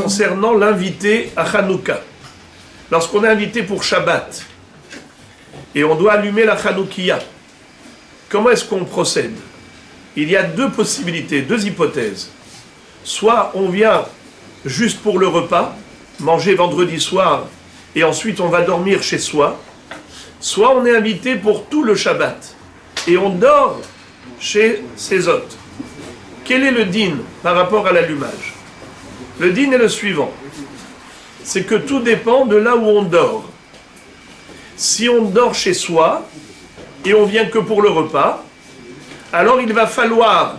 concernant l'invité à Hanouka. Lorsqu'on est invité pour Shabbat et on doit allumer la Hanoukia, comment est-ce qu'on procède? Il y a deux possibilités, deux hypothèses. Soit on vient juste pour le repas, manger vendredi soir, et ensuite on va dormir chez soi, soit on est invité pour tout le Shabbat, et on dort chez ses hôtes. Quel est le din par rapport à l'allumage? Le din est le suivant, c'est que tout dépend de là où on dort. Si on dort chez soi, et on vient que pour le repas, alors il va falloir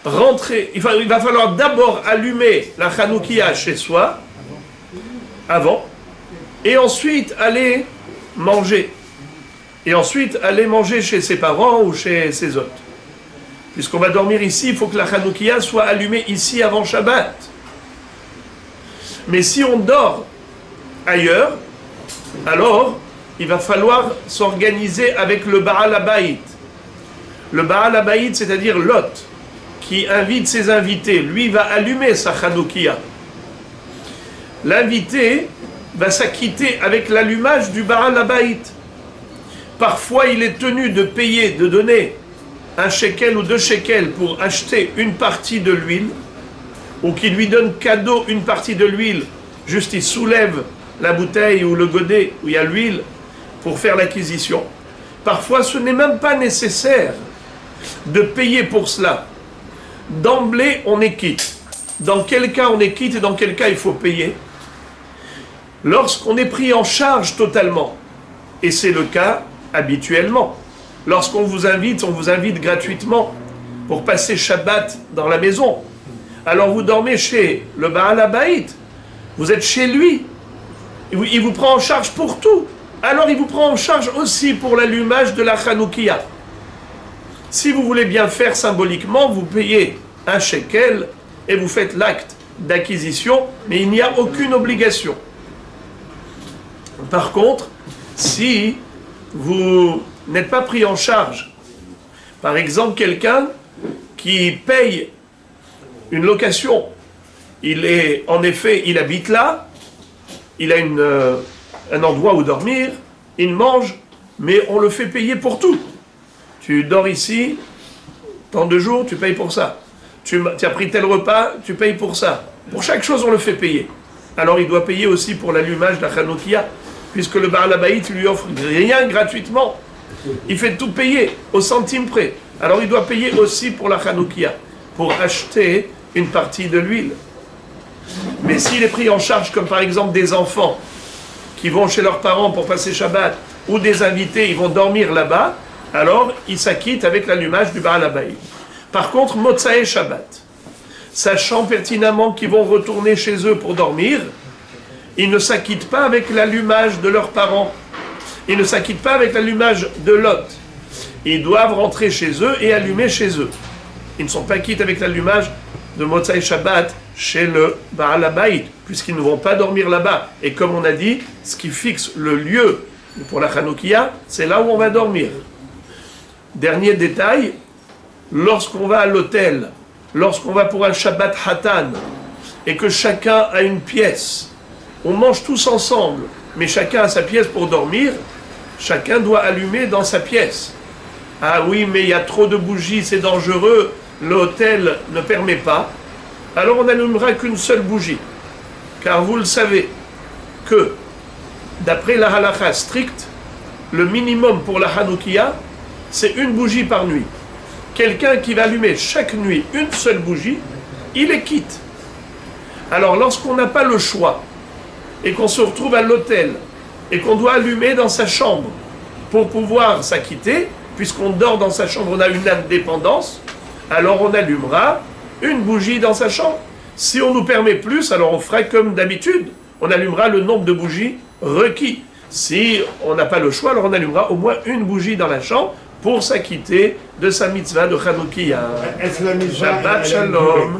rentrer, il va falloir d'abord allumer la Hanoukia chez soi, avant, et ensuite aller manger. Et ensuite aller manger chez ses parents ou chez ses hôtes. Puisqu'on va dormir ici, il faut que la Hanoukia soit allumée ici avant Shabbat. Mais si on dort ailleurs, alors il va falloir s'organiser avec le Baal Habayit. Le Baal Habayit, c'est-à-dire l'hôte, qui invite ses invités, lui va allumer sa Hanoukia. L'invité va s'acquitter avec l'allumage du Baal Habayit. Parfois, il est tenu de payer, de donner un shekel ou 2 shekels pour acheter une partie de l'huile, ou qu'il lui donne cadeau une partie de l'huile, juste il soulève la bouteille ou le godet où il y a l'huile pour faire l'acquisition. Parfois, ce n'est même pas nécessaire de payer pour cela. D'emblée, on est quitte. Dans quel cas on est quitte et dans quel cas il faut payer? Lorsqu'on est pris en charge totalement, et c'est le cas habituellement. Lorsqu'on vous invite, on vous invite gratuitement pour passer Shabbat dans la maison. Alors vous dormez chez le Baal Habayit, vous êtes chez lui, il vous prend en charge pour tout. Alors il vous prend en charge aussi pour l'allumage de la Hanoukia. Si vous voulez bien faire symboliquement, vous payez un shekel et vous faites l'acte d'acquisition, mais il n'y a aucune obligation. Par contre, si vous n'êtes pas pris en charge, par exemple quelqu'un qui paye une location, il habite là, il a un endroit où dormir, il mange, mais on le fait payer pour tout. Tu dors ici, tant de jours, tu payes pour ça. Tu as pris tel repas, tu payes pour ça. Pour chaque chose, on le fait payer. Alors il doit payer aussi pour l'allumage de la Hanoukia, puisque le Baal Habayit lui offre rien gratuitement. Il fait tout payer, au centime près. Alors il doit payer aussi pour la Hanoukia, pour acheter une partie de l'huile. Mais s'il est pris en charge, comme par exemple des enfants qui vont chez leurs parents pour passer Shabbat, ou des invités, ils vont dormir là-bas, alors il s'acquitte avec l'allumage du Baal Habayit. Par contre, Motsae Shabbat, sachant pertinemment qu'ils vont retourner chez eux pour dormir, ils ne s'acquittent pas avec l'allumage de leurs parents. Ils ne s'acquittent pas avec l'allumage de l'hôte. Ils doivent rentrer chez eux et allumer chez eux. Ils ne sont pas quittes avec l'allumage de Motsae Shabbat chez le Baal Habayit, puisqu'ils ne vont pas dormir là-bas. Et comme on a dit, ce qui fixe le lieu pour la Hanoukia, c'est là où on va dormir. Dernier détail, lorsqu'on va à l'hôtel, lorsqu'on va pour un Shabbat Hatan, et que chacun a une pièce, on mange tous ensemble, mais chacun a sa pièce pour dormir, chacun doit allumer dans sa pièce. Ah oui, mais il y a trop de bougies, c'est dangereux, l'hôtel ne permet pas. Alors on n'allumera qu'une seule bougie. Car vous le savez que, d'après la halakha stricte, le minimum pour la Hanoukia, c'est une bougie par nuit. Quelqu'un qui va allumer chaque nuit une seule bougie, il est quitte. Alors lorsqu'on n'a pas le choix, et qu'on se retrouve à l'hôtel, et qu'on doit allumer dans sa chambre pour pouvoir s'acquitter, puisqu'on dort dans sa chambre, on a une indépendance, alors on allumera une bougie dans sa chambre. Si on nous permet plus, alors on fera comme d'habitude, on allumera le nombre de bougies requis. Si on n'a pas le choix, alors on allumera au moins une bougie dans la chambre pour s'acquitter de sa mitzvah de Hanoukia. Est-ce la mitzvah Shabbat Shalom.